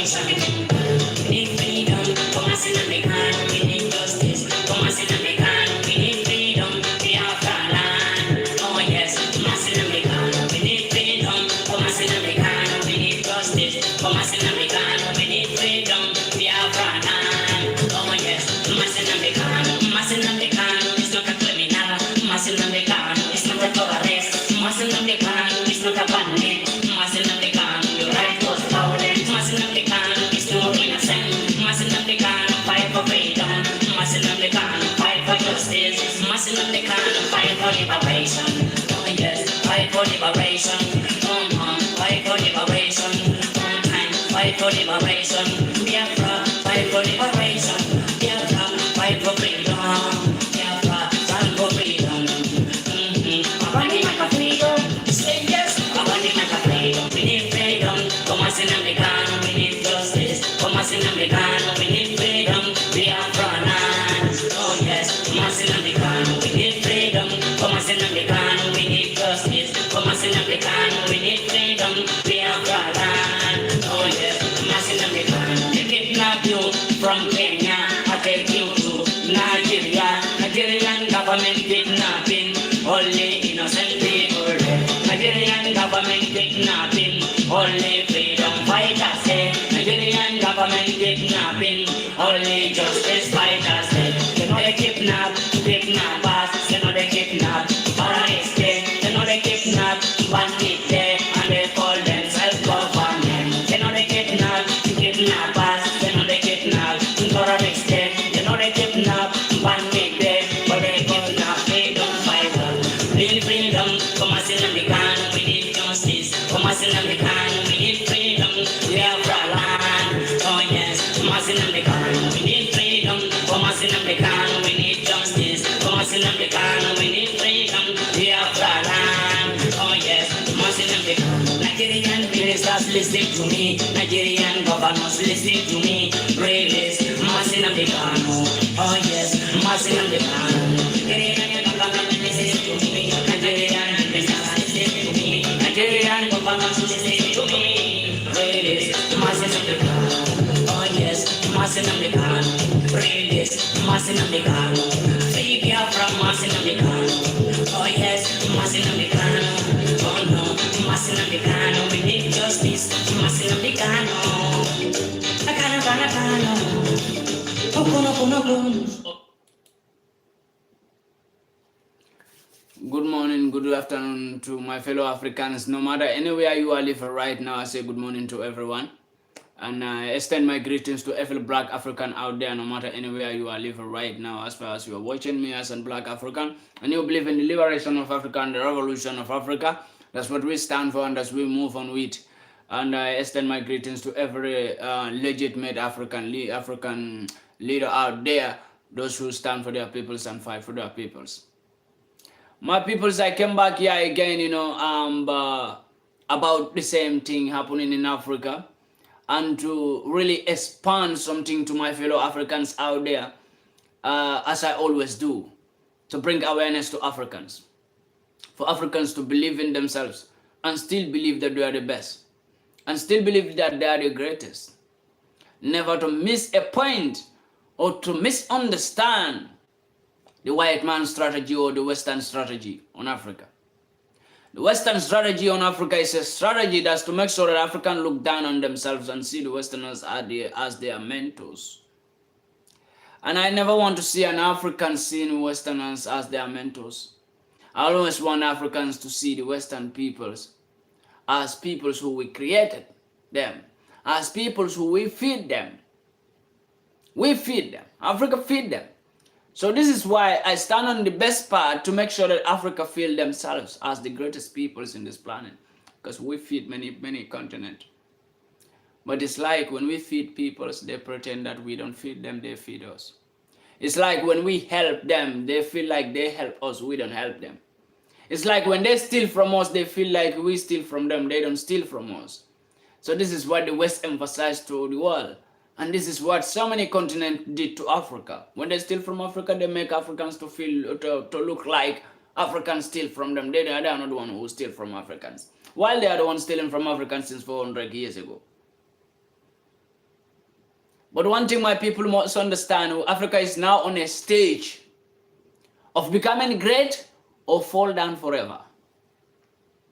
We need freedom for Masin Americano. We need justice for Masin Americano. We need freedom, Biafra land. Oh yes, Masin Americano. We need freedom for Masin Americano. We need justice for Masin Americano. We need freedom, Biafra land. Oh yes, Masin Americano. Masin Americano is not a criminal. Masin Americano is not a terrorist. Masin Americano is not a bandit. Masin Americano, your right was violent. Masin Americano is no innocent. Masin Americano fight for freedom. Masin Americano fight for justice. Masin Americano fight for liberation. Oh yes, fight for liberation. Fight for liberation. Fight for liberation. Biafra, fight for liberation. Biafra, fight for freedom. Biafra, stand for freedom. Pandi MAICA freedom. Say yes. Pandi MAICA freedom. We need freedom. For Masin Americano, we need justice. For Masin Americano, we need freedom. Biafra land. Oh yes, Masin Americano, we need freedom. For Masin Americano, we need justice. For Masin Americano, we need freedom. Biafra land. Oh yes, Masin Americano. They kidnap you from Kenya. I take you to Nigeria. Nigerian government kidnapping. Only innocent people there. Nigerian government kidnapping. Only freedom fighters there. Nigerian government kidnapping. Only justice fighters there. They know they kidnap kidnappers. They know they kidnap terrorists there. They know they kidnap bandits there. And they call themselves government. They know they kidnap kidnappers. They know they kidnap terrorists there. They know they kidnap bandits there. But they kidnap freedom fighters. Real freedom for Masin Americano. We need justice for Masin Americano. We need freedom. We have land. Oh yes, Masin Americano. We need freedom for Masin Americano. We need justice for Masin Americano. We need freedom. We have land. Oh yes, Masin Americano. Nigerian ministers listen to me. Nigerian governors listen to me. Release Masin Americano. Oh yes, Masin Americano. Nigerian government listen to me. Nigerian ministers listen to me. Nigerian governors listen to me. Release Masin Americano. Oh yes, Masin Americano. Release Masin Americano. Free Biafra Masin Americano. Oh yes, Masin Americano. Oh no, Masin Americano. We need justice. Masin Americano. Akano. Okuno. Good morning, good afternoon to my fellow Africans. No matter anywhere you are living right now, I say good morning to everyone. And I extend my greetings to every black African out there, no matter anywhere you are living right now, as far as you are watching me as a black African. And you believe in the liberation of Africa and the revolution of Africa. That's what we stand for, and as we move on with. And I extend my greetings to every legitimate African leader out there, those who stand for their peoples and fight for their peoples. My peoples, I came back here again, about the same thing happening in Africa, and to really expand something to my fellow Africans out there, as I always do, to bring awareness to Africans, for Africans to believe in themselves and still believe that they are the best, and still believe that they are the greatest. Never to miss a point or to misunderstand the white man's strategy or the Western strategy on Africa. The Western strategy on Africa is a strategy that's to make sure that Africans look down on themselves and see the Westerners as their mentors. And I never want to see an African seeing Westerners as their mentors. I always want Africans to see the Western peoples as peoples who we created them, as peoples who we feed them. We feed them. Africa feed them. So this is why I stand on the best part to make sure that Africa feel themselves as the greatest peoples in this planet, because we feed many continents. But it's like when we feed peoples, they pretend that we don't feed them, they feed us. It's like when we help them, they feel like they help us, we don't help them. It's like when they steal from us, they feel like we steal from them, they don't steal from us. So this is what the West emphasized to the world. And this is what so many continents did to Africa. When they steal from Africa, they make Africans to feel, to look like Africans steal from them. They are not the one who steal from Africans. While they are the ones stealing from Africans since 400 years ago. But one thing my people must understand, Africa is now on a stage of becoming great or fall down forever.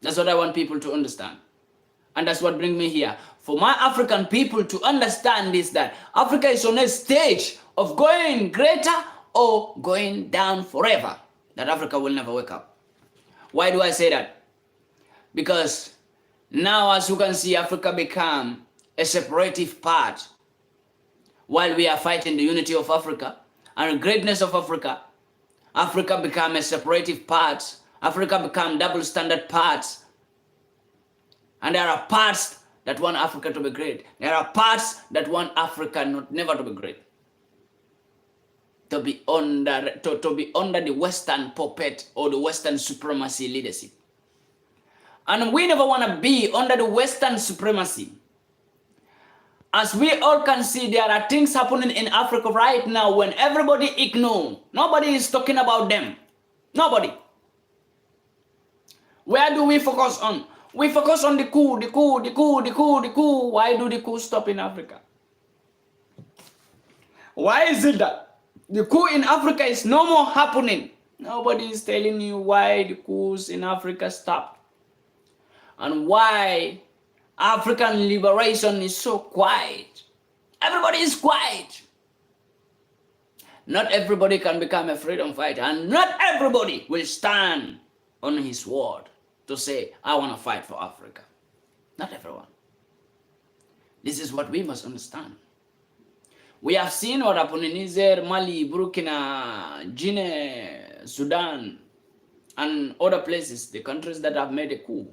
That's what I want people to understand. And that's what brings me here. For my African people to understand is that Africa is on a stage of going greater or going down forever. That Africa will never wake up. Why do I say that? Because now, as you can see, Africa become a separative part. While we are fighting the unity of Africa and the greatness of Africa, Africa become a separative part. Africa become double standard parts. And there are parts that want Africa to be great. There are parts that want Africa never to be great. To be under the Western puppet or the Western supremacy leadership. And we never want to be under the Western supremacy. As we all can see, there are things happening in Africa right now when everybody ignore. Nobody is talking about them. Nobody. Where do we focus on? We focus on the coup, the coup, the coup, the coup, the coup. Why do the coup stop in Africa? Why is it that the coup in Africa is no more happening? Nobody is telling you why the coups in Africa stopped. And why African liberation is so quiet. Everybody is quiet. Not everybody can become a freedom fighter, and not everybody will stand on his word to say, I want to fight for Africa. Not everyone. This is what we must understand. We have seen what happened in Niger, Mali, Burkina, Guinea, Sudan, and other places, the countries that have made a coup.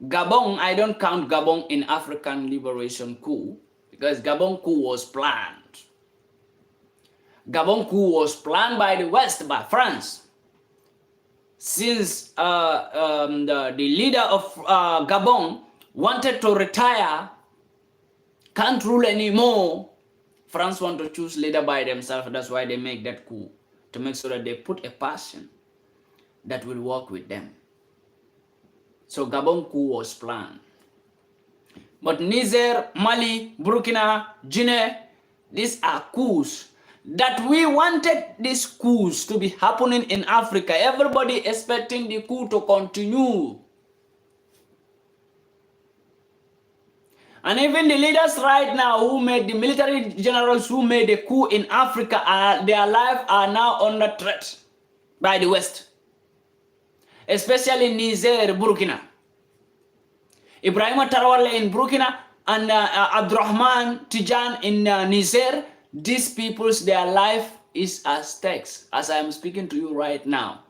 Gabon, I don't count Gabon in African liberation coup because Gabon coup was planned. Gabon coup was planned by the West, by France. Since the leader of Gabon wanted to retire, can't rule anymore, France want to choose leader by themselves. That's why they make that coup, to make sure that they put a person that will work with them. So Gabon coup was planned. But Niger, Mali, Burkina, Guinea, these are coups that we wanted these coups to be happening in Africa. Everybody expecting the coup to continue. And even the leaders right now who made the military generals who made the coup in Africa, their lives are now under threat by the West. Especially Niger, Burkina. Ibrahim Tarawale in Burkina and Abdurrahman Tijan in Niger, these people's, their life is at stake as I am speaking to you right now.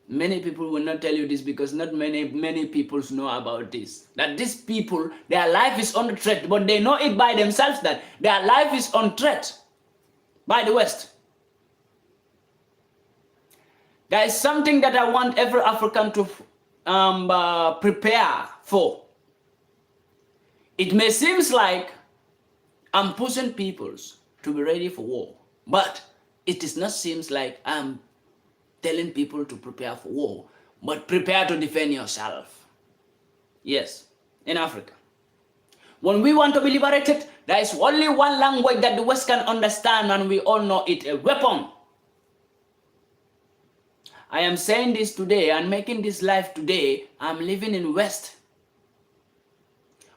Many people will not tell you this because not many people know about this. That these people, their life is under threat, but they know it by themselves that their life is on threat by the West. There is something that I want every African to prepare for. It may seem like I'm pushing people to be ready for war, but it does not seem like I'm telling people to prepare for war, but prepare to defend yourself. Yes, in Africa. When we want to be liberated, there is only one language that the West can understand, and we all know it, a weapon. I am saying this today and making this live today. I'm living in West.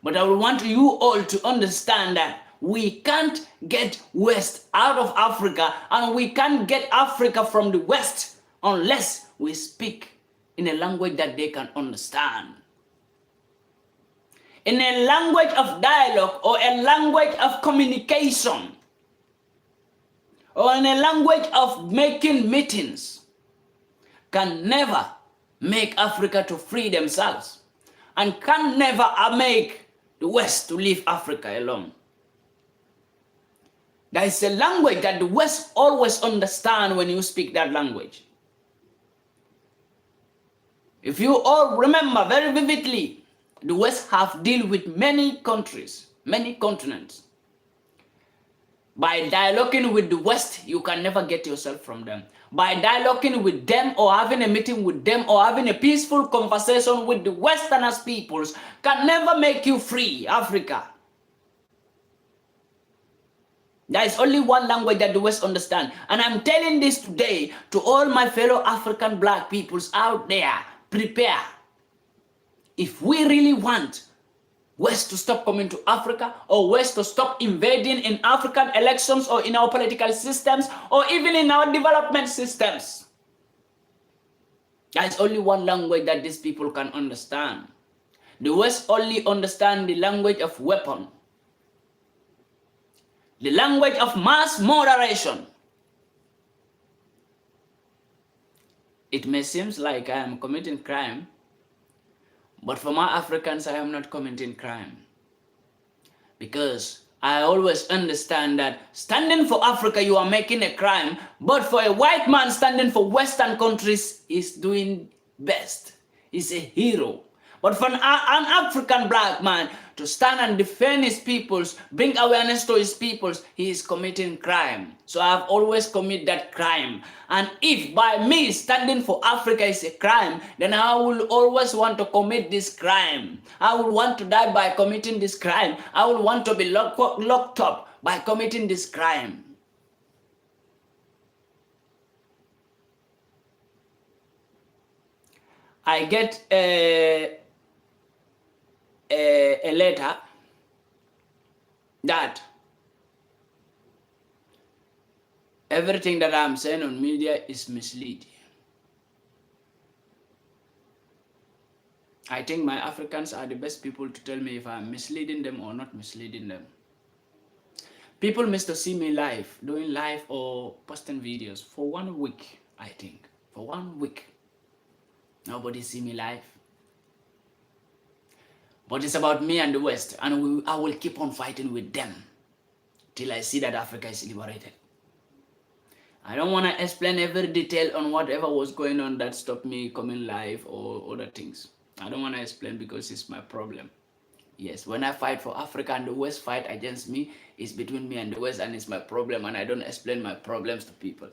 But I will want you all to understand that we can't get West out of Africa, and we can't get Africa from the West unless we speak in a language that they can understand. In a language of dialogue or a language of communication or in a language of making meetings can never make Africa to free themselves and can never make the West to leave Africa alone. There is a language that the West always understand when you speak that language. If you all remember very vividly, the West have dealt with many countries, many continents. By dialoguing with the West, you can never get yourself from them. By dialoguing with them or having a meeting with them or having a peaceful conversation with the Westerners peoples can never make you free, Africa. There is only one language that the West understand. And I'm telling this today to all my fellow African black peoples out there, prepare. If we really want West to stop coming to Africa, or West to stop invading in African elections or in our political systems or even in our development systems, there is only one language that these people can understand. The West only understand the language of weapon, the language of mass moderation. It may seem like I am committing crime, but for my Africans, I am not committing crime. Because I always understand that standing for Africa, you are making a crime, but for a white man standing for Western countries is doing best. He's a hero. But for an African black man to stand and defend his peoples, bring awareness to his peoples, he is committing crime. So I've always committed that crime. And if by me standing for Africa is a crime, then I will always want to commit this crime. I will want to die by committing this crime. I will want to be locked up by committing this crime. I get a letter that everything that I'm saying on media is misleading. I think my Africans are the best people to tell me if I'm misleading them or not misleading them. People must to see me live, doing live or posting videos for 1 week, I think. For 1 week. Nobody see me live. But it's about me and the West, and I will keep on fighting with them till I see that Africa is liberated. I don't want to explain every detail on whatever was going on that stopped me coming live or other things. I don't want to explain because it's my problem. Yes, when I fight for Africa and the West fight against me, it's between me and the West, and it's my problem, and I don't explain my problems to people.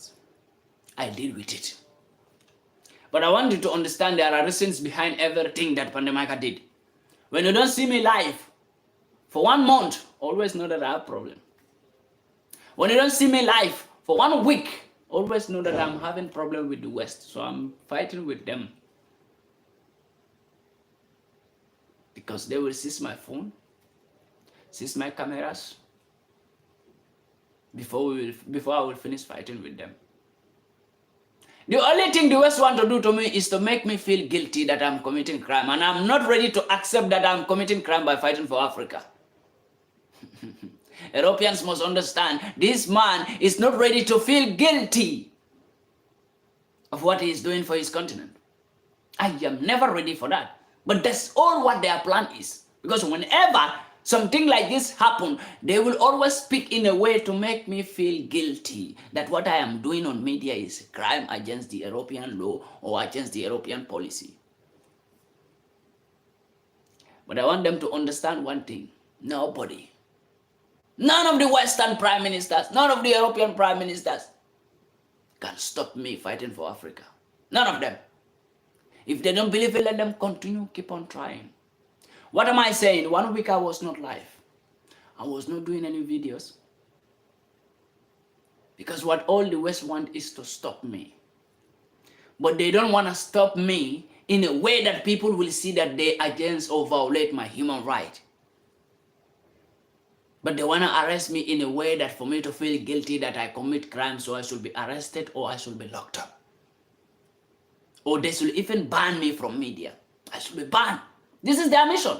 I deal with it. But I want you to understand there are reasons behind everything that Pandi MAICA did. When you don't see me live for 1 month, always know that I have a problem. When you don't see me live for 1 week, always know that I'm having a problem with the West. So I'm fighting with them. Because they will seize my phone, seize my cameras, before I will finish fighting with them. The only thing the West want to do to me is to make me feel guilty that I'm committing crime, and I'm not ready to accept that I'm committing crime by fighting for Africa. Europeans must understand this man is not ready to feel guilty of what he is doing for his continent. I am never ready for that. But that's all what their plan is. Because whenever something like this happens, they will always speak in a way to make me feel guilty that what I am doing on media is a crime against the European law or against the European policy. But I want them to understand one thing. Nobody, none of the Western prime ministers, none of the European prime ministers can stop me fighting for Africa. None of them. If they don't believe it, let them continue, keep on trying. What am I saying? 1 week I was not live. I was not doing any videos. Because what all the West want is to stop me. But they don't want to stop me in a way that people will see that they against or violate my human right. But they want to arrest me in a way that for me to feel guilty that I commit crime, so I should be arrested or I should be locked up. Or they should even ban me from media. I should be banned. This is their mission.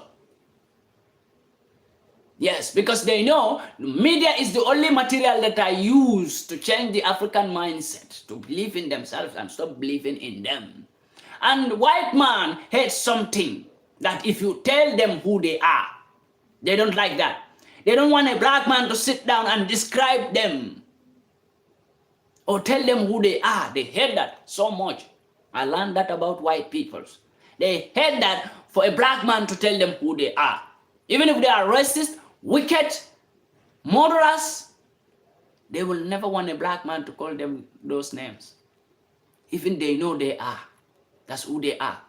Yes, because they know media is the only material that I use to change the African mindset, to believe in themselves and stop believing in them. And white man hates something that if you tell them who they are, they don't like that. They don't want a black man to sit down and describe them or tell them who they are. They hate that so much. I learned that about white people. They hate that for a black man to tell them who they are. Even if they are racist, wicked, murderers, they will never want a black man to call them those names. Even they know they are. That's who they are.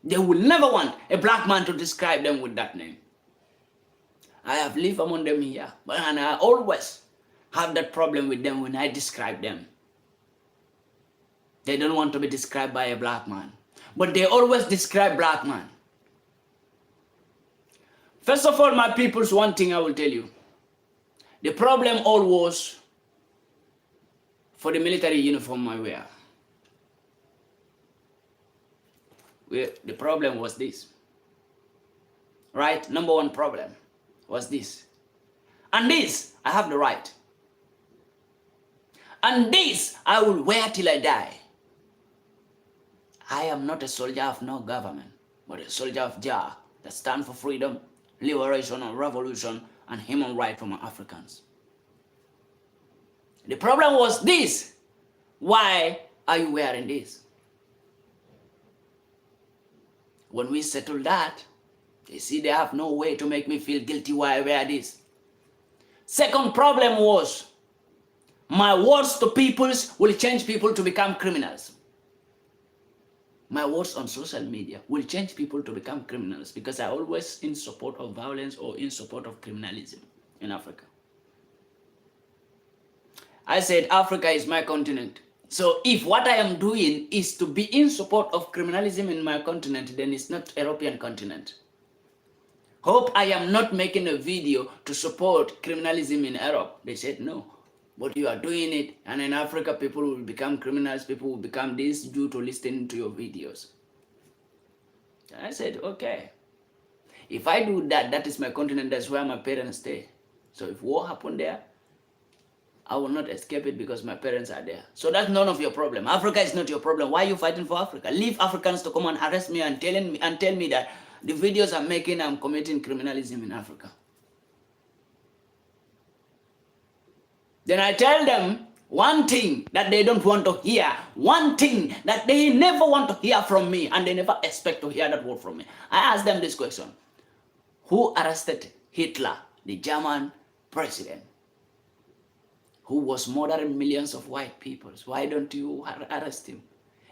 They will never want a black man to describe them with that name. I have lived among them here, and I always have that problem with them when I describe them. They don't want to be described by a black man, but they always describe black man. First of all, my peoples, one thing I will tell you. The problem all was for the military uniform I wear. The problem was this. Right? Number one problem was this. And this, I have the right. And this, I will wear till I die. I am not a soldier of no government, but a soldier of Jah that stands for freedom, liberation, and revolution, and human rights for my Africans. The problem was this. Why are you wearing this? When we settle that, they see they have no way to make me feel guilty why I wear this. Second problem was, my words to peoples will change people to become criminals. My words on social media will change people to become criminals because I always in support of violence or in support of criminalism in Africa. I said Africa is my continent. So if what I am doing is to be in support of criminalism in my continent, then it's not European continent. Hope I am not making a video to support criminalism in Europe. They said no. But you are doing it, and in Africa, people will become criminals, people will become this due to listening to your videos. And I said, okay. If I do that, that is my continent, that's where my parents stay. So if war happened there, I will not escape it because my parents are there. So that's none of your problem. Africa is not your problem. Why are you fighting for Africa? Leave Africans to come and arrest me and tell me that the videos I'm making, I'm committing criminalism in Africa. Then I tell them one thing that they don't want to hear, one thing that they never want to hear from me, and they never expect to hear that word from me. I ask them this question. Who arrested Hitler, the German president, who was murdering millions of white people? Why don't you arrest him?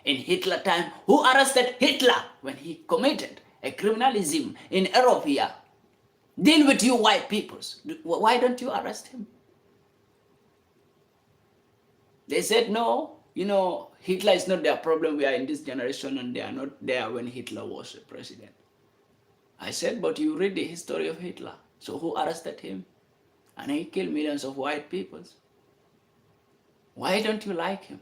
In Hitler time, who arrested Hitler when he committed a criminalism in Europe here? Deal with you white peoples. Why don't you arrest him? They said, no, Hitler is not their problem. We are in this generation and they are not there when Hitler was a president. I said, but you read the history of Hitler. So who arrested him? And he killed millions of white people. Why don't you like him?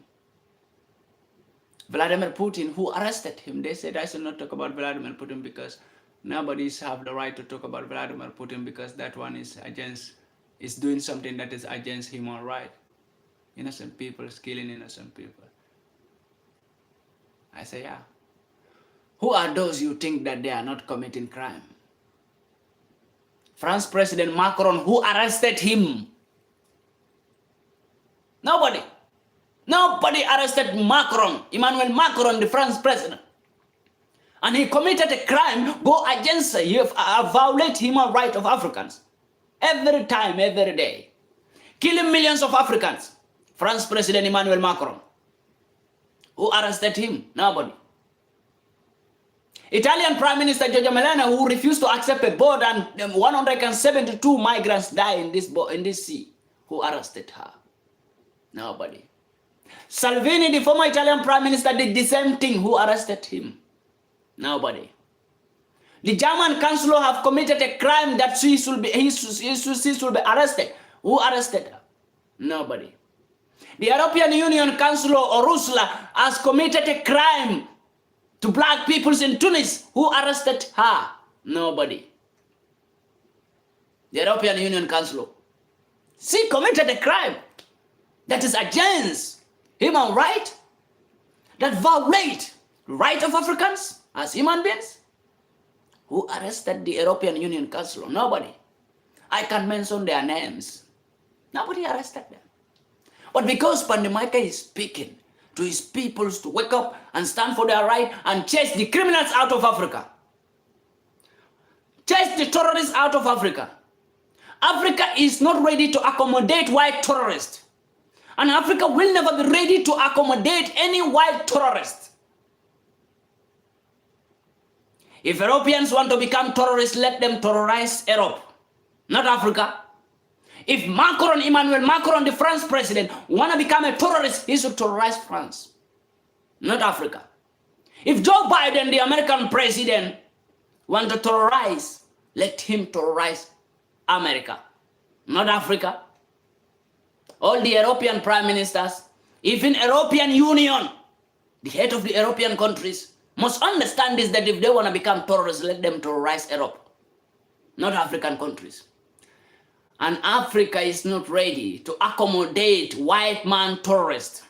Vladimir Putin, who arrested him? They said, I should not talk about Vladimir Putin because nobody have the right to talk about Vladimir Putin because that one is doing something that is against human rights. Innocent people killing innocent people. I say, yeah. Who are those you think that they are not committing crime? France President Macron, who arrested him? Nobody. Nobody arrested Macron, Emmanuel Macron, the French president. And he committed a crime, go against, violate human rights of Africans. Every time, every day. Killing millions of Africans. France President Emmanuel Macron. Who arrested him? Nobody. Italian Prime Minister Giorgia Meloni, who refused to accept a boat and 172 migrants died in this sea. Who arrested her? Nobody. Salvini, the former Italian Prime Minister, did the same thing. Who arrested him? Nobody. The German Chancellor have committed a crime that she should be arrested. Who arrested her? Nobody. The European Union Chancellor Ursula has committed a crime to black peoples in Tunis. Who arrested her? Nobody. The European Union Chancellor. She committed a crime that is against human rights, that violate the right of Africans as human beings. Who arrested the European Union Chancellor? Nobody. I can mention their names. Nobody arrested them. But because Pandi MAICA is speaking to his peoples to wake up and stand for their right and chase the criminals out of Africa, chase the terrorists out of Africa. Africa is not ready to accommodate white terrorists. And Africa will never be ready to accommodate any white terrorist. If Europeans want to become terrorists, let them terrorize Europe. not Africa. If Emmanuel Macron, the French president, want to become a terrorist, he should terrorize France, not Africa. If Joe Biden, the American president, want to terrorize, let him terrorize America, not Africa. All the European prime ministers, even European Union, the head of the European countries, must understand this, that if they want to become terrorists, let them terrorize Europe, not African countries. And Africa is not ready to accommodate white man terrorists.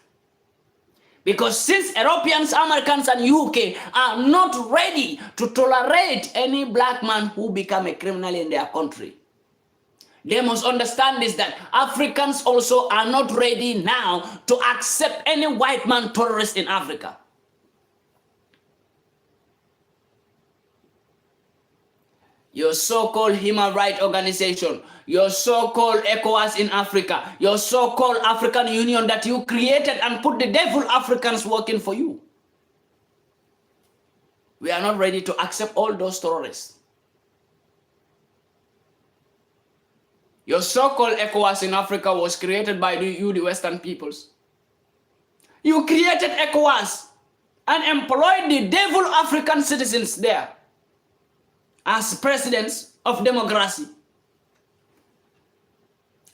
Because since Europeans, Americans, and UK are not ready to tolerate any black man who become a criminal in their country, they must understand this, that Africans also are not ready now to accept any white man terrorist in Africa. Your so-called human rights organization, your so-called ECOWAS in Africa, your so-called African Union that you created and put the devil Africans working for you. We are not ready to accept all those terrorists. Your so-called ECOWAS in Africa was created by you, the Western peoples. You created ECOWAS and employed the devil African citizens there as presidents of democracy,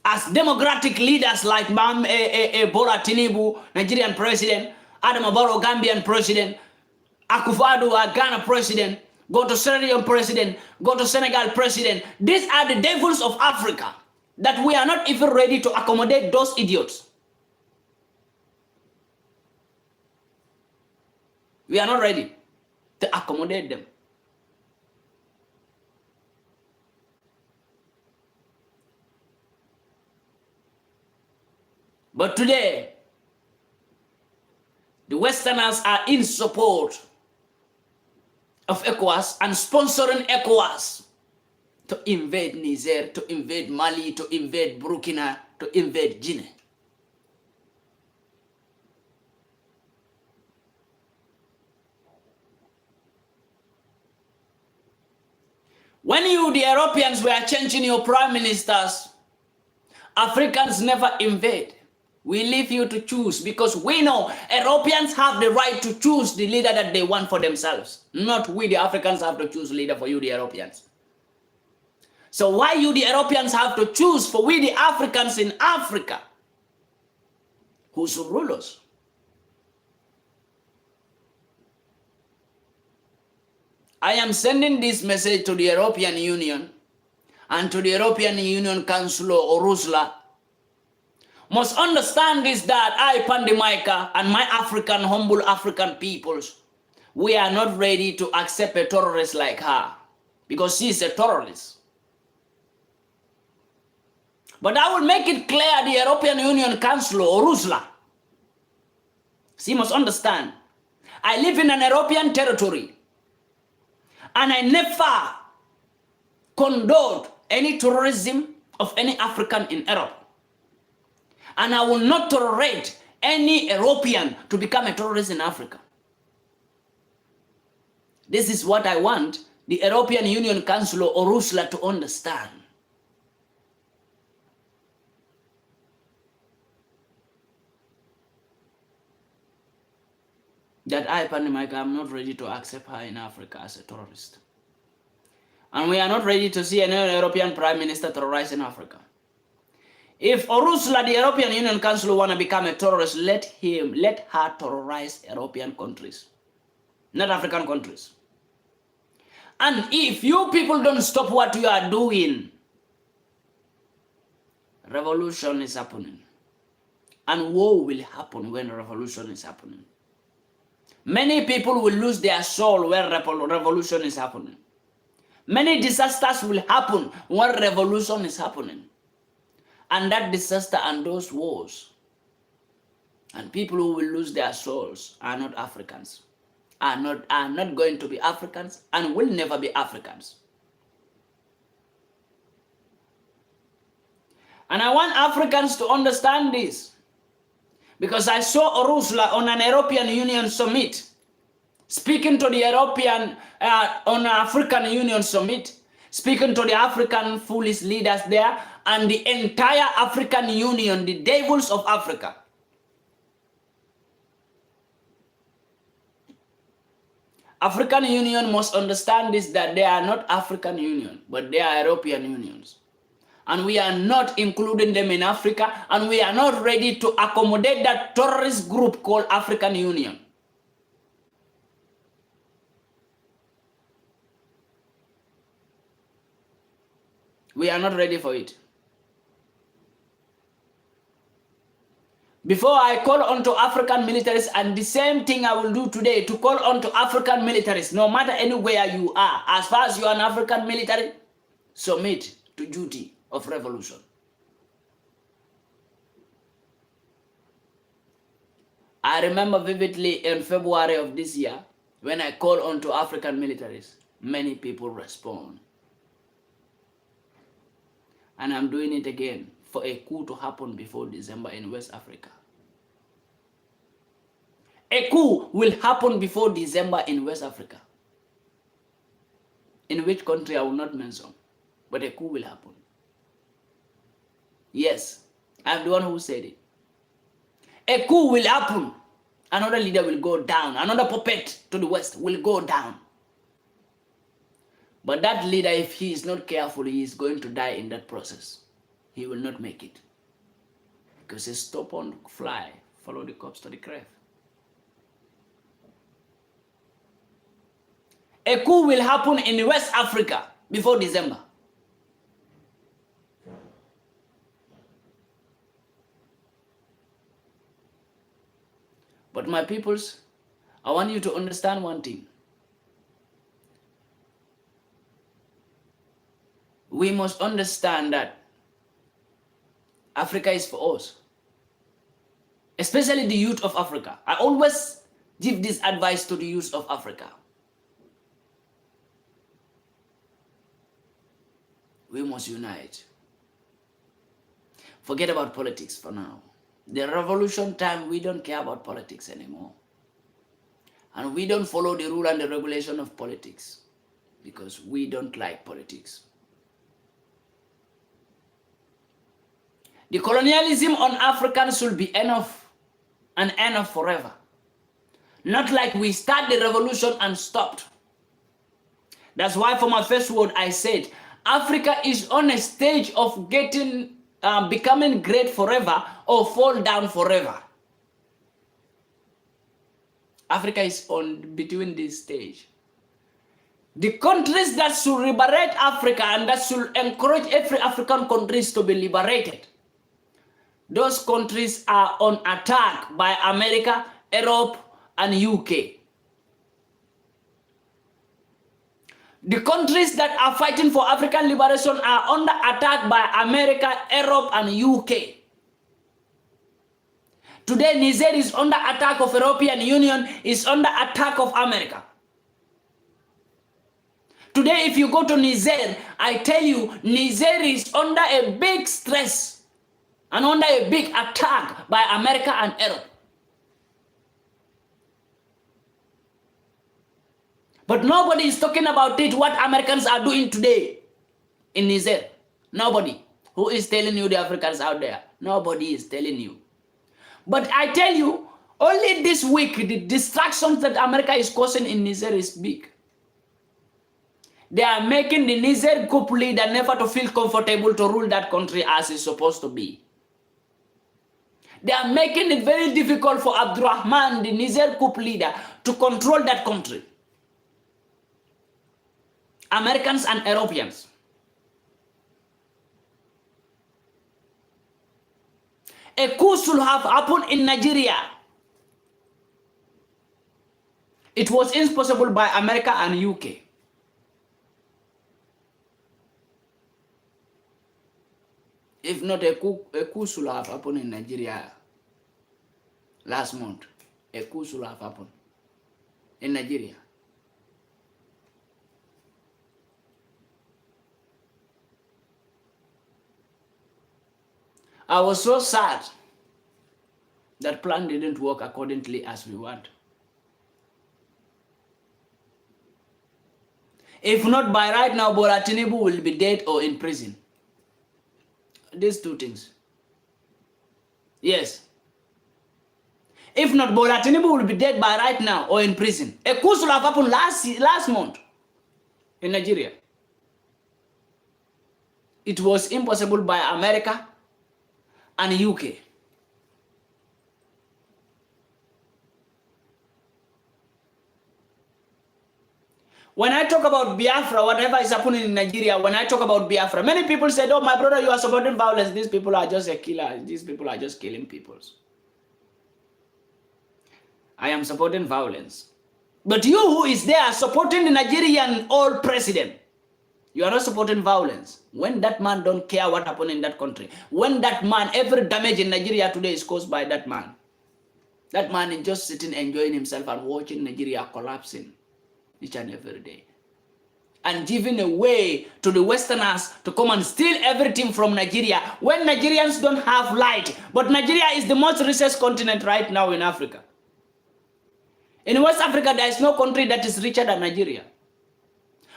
as democratic leaders like Bola Tinubu, Nigerian president, Adama Barrow, Gambian president, Akufo-Addo, Ghana president, go to Sierra Leone president, go to Senegal president. These are the devils of Africa that we are not even ready to accommodate those idiots. We are not ready to accommodate them. But today, the Westerners are in support of ECOWAS and sponsoring ECOWAS to invade Niger, to invade Mali, to invade Burkina, to invade Guinea. When you, the Europeans, were changing your prime ministers, Africans never invade. We leave you to choose, because we know Europeans have the right to choose the leader that they want for themselves. Not we, the Africans, have to choose leader for you, the Europeans. So why you, the Europeans, have to choose for we, the Africans in Africa, who should rule us? I am sending this message to the European Union and to the European Union Council or Ursula. Must understand this, that I, Pandi MAICA, and my African, humble African peoples, we are not ready to accept a terrorist like her, because she is a terrorist. But I will make it clear, the European Union Council or Ursula, she must understand, I live in an European territory, and I never condoned any terrorism of any African in Europe. And I will not tolerate any European to become a terrorist in Africa. This is what I want the European Union Council or Ursula to understand. That I, Pandi MAICA, am not ready to accept her in Africa as a terrorist. And we are not ready to see any European Prime Minister terrorize in Africa. If Ursula, the European Union Council, want to become a terrorist, let her terrorize European countries, not African countries. And if you people don't stop what you are doing, revolution is happening. And war will happen when revolution is happening. Many people will lose their soul when revolution is happening. Many disasters will happen when revolution is happening. And that disaster and those wars and people who will lose their souls are not Africans, are not going to be Africans and will never be Africans. And I want Africans to understand this, because I saw Ursula on an European Union summit, speaking to the European, on an African Union summit, speaking to the African foolish leaders there and the entire African Union, the devils of Africa. African Union must understand this, that they are not African Union, but they are European Unions. And we are not including them in Africa, and we are not ready to accommodate that terrorist group called African Union. We are not ready for it. Before I call on to African militaries, and the same thing I will do today, to call on to African militaries, no matter anywhere you are, as far as you are an African military, submit to duty of revolution. I remember vividly in February of this year, when I call on to African militaries, many people respond. And I'm doing it again for a coup to happen before December in West Africa. A coup will happen before December in West Africa. In which country I will not mention, but a coup will happen. Yes, I'm the one who said it. A coup will happen. Another leader will go down. Another puppet to the West will go down. But that leader, if he is not careful, he is going to die in that process. He will not make it. Because he stop on fly, follow the cops to the grave. A coup will happen in West Africa before December. But my peoples, I want you to understand one thing. We must understand that Africa is for us, especially the youth of Africa. I always give this advice to the youth of Africa. We must unite. Forget about politics for now. The revolution time, we don't care about politics anymore. And we don't follow the rule and the regulation of politics because we don't like politics. The colonialism on Africans should be enough and enough forever. Not like we start the revolution and stopped. That's why for my first word I said, Africa is on a stage of becoming great forever or fall down forever. Africa is on between this stage. The countries that should liberate Africa and that should encourage every African countries to be liberated, those countries are on attack by America, Europe, and UK. The countries that are fighting for African liberation are under attack by America, Europe, and UK. Today, Niger is under attack of European Union, is under attack of America. Today, if you go to Niger, I tell you, Niger is under a big stress and under a big attack by America and Europe. But nobody is talking about it, what Americans are doing today in Niger. Nobody. Who is telling you, the Africans out there? Nobody is telling you. But I tell you, only this week, the distractions that America is causing in Niger is big. They are making the Niger coup leader never to feel comfortable to rule that country as it's supposed to be. They are making it very difficult for Abdurrahman, the Niger coup leader, to control that country. Americans and Europeans. A coup should have happened in Nigeria. It was impossible by America and UK. If not, a coup should have happened in Nigeria last month. A coup should have happened in Nigeria. I was so sad that plan didn't work accordingly as we want. If not by right now, Bola Tinubu will be dead or in prison. These two things. Yes. If not, Bola Tinubu will be dead by right now or in prison. A coup should have happened last month in Nigeria. It was impossible by America and UK. When I talk about Biafra, whatever is happening in Nigeria, when I talk about Biafra, many people said, oh, my brother, you are supporting violence. These people are just a killer. These people are just killing people. I am supporting violence. But you who is there supporting the Nigerian old president, you are not supporting violence. When that man don't care what happened in that country, when that man, every damage in Nigeria today is caused by that man. That man is just sitting, enjoying himself and watching Nigeria collapsing each and every day. And giving away to the Westerners to come and steal everything from Nigeria when Nigerians don't have light. But Nigeria is the most richest continent right now in Africa. In West Africa, there is no country that is richer than Nigeria.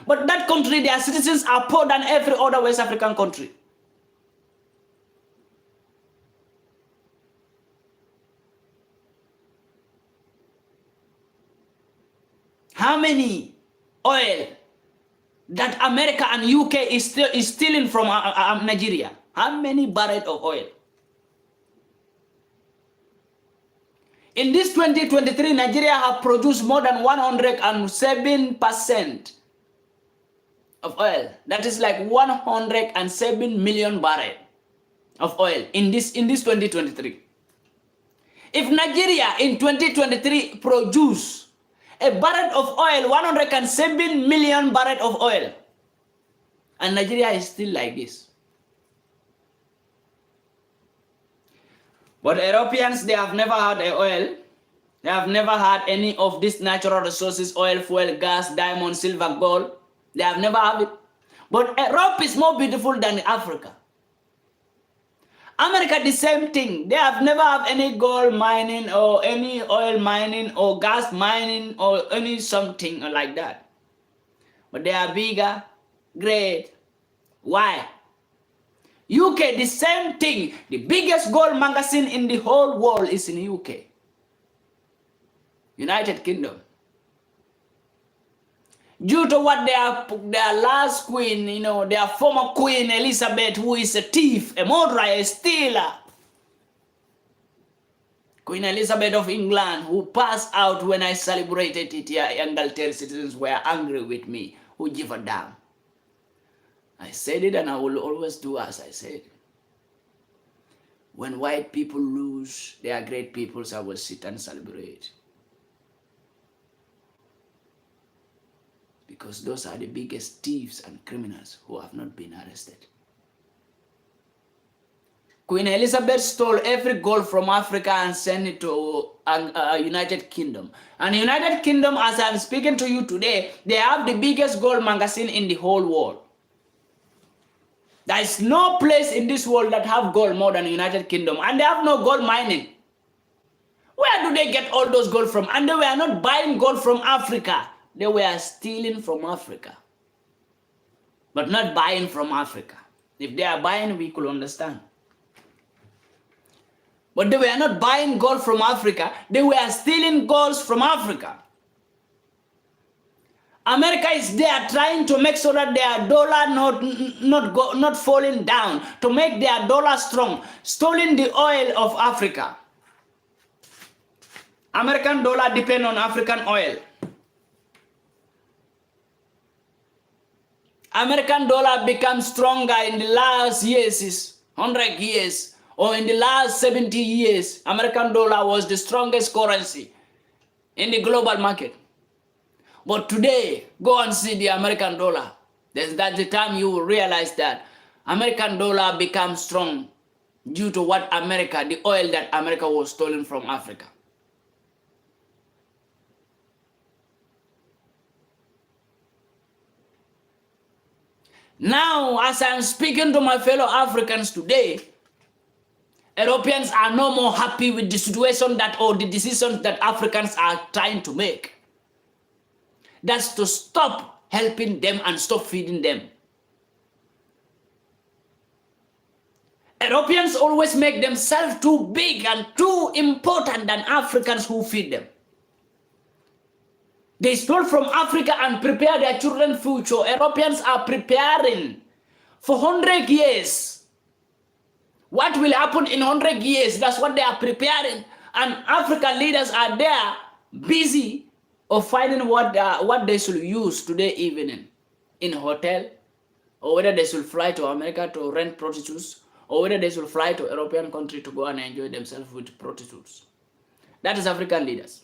But that country, their citizens are poor than every other West African country. How many oil that America and UK is stealing from Nigeria? How many barrels of oil? In this 2023, Nigeria have produced more than 107% of oil. That is like 107 million barrels of oil in this 2023. If Nigeria in 2023 produce a barrel of oil, 107 million barrels of oil, and Nigeria is still like this. But Europeans, they have never had oil. They have never had any of these natural resources, oil, fuel, gas, diamond, silver, gold. They have never had it. But Europe is more beautiful than Africa. America, the same thing. They have never had any gold mining or any oil mining or gas mining or any something like that. But they are bigger, great. Why? UK, the same thing. The biggest gold magazine in the whole world is in UK. United Kingdom. Due to what their last queen, you know, their former queen Elizabeth, who is a thief, a murderer, a stealer. Queen Elizabeth of England, who passed out when I celebrated it here, Angleterre citizens were angry with me. Who give a damn? I said it and I will always do as I said. When white people lose their great peoples, I will sit and celebrate. Because those are the biggest thieves and criminals who have not been arrested. Queen Elizabeth stole every gold from Africa and sent it to United Kingdom. And United Kingdom, as I'm speaking to you today, they have the biggest gold magazine in the whole world. There is no place in this world that have gold more than United Kingdom. And they have no gold mining. Where do they get all those gold from? And they were not buying gold from Africa. They were stealing from Africa. But not buying from Africa. If they are buying, we could understand. But they were not buying gold from Africa. They were stealing gold from Africa. America is there trying to make sure that their dollar not falling down, to make their dollar strong, stealing the oil of Africa. American dollar depend on African oil. American dollar becomes stronger in the last years, 100 years, or in the last 70 years. American dollar was the strongest currency in the global market. But today, go and see the American dollar. That's the time you will realize that American dollar becomes strong due to what America, the oil that America was stolen from Africa. Now, as I'm speaking to my fellow Africans today, Europeans are no more happy with the situation that, or the decisions that Africans are trying to make. That's to stop helping them and stop feeding them. Europeans always make themselves too big and too important than Africans who feed them. They stole from Africa and prepare their children's future. Europeans are preparing for 100 years. What will happen in 100 years? That's what they are preparing. And African leaders are there busy of finding what they should use today evening in a hotel, or whether they should fly to America to rent prostitutes, or whether they should fly to European country to go and enjoy themselves with prostitutes. That is African leaders.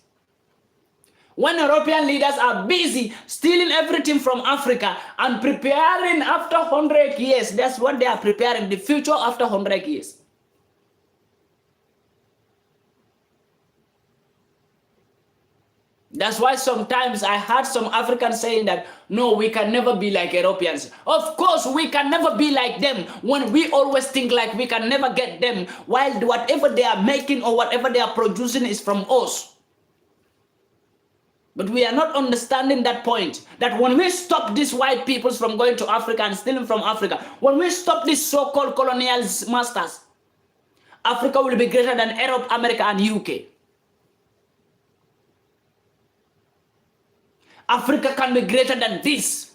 When European leaders are busy stealing everything from Africa and preparing after 100 years, that's what they are preparing, the future after 100 years. That's why sometimes I heard some Africans saying that, no, we can never be like Europeans. Of course, we can never be like them when we always think like we can never get them, while whatever they are making or whatever they are producing is from us. But we are not understanding that point, that when we stop these white peoples from going to Africa and stealing from Africa, when we stop these so-called colonial masters, Africa will be greater than Europe, America, and UK. Africa can be greater than this.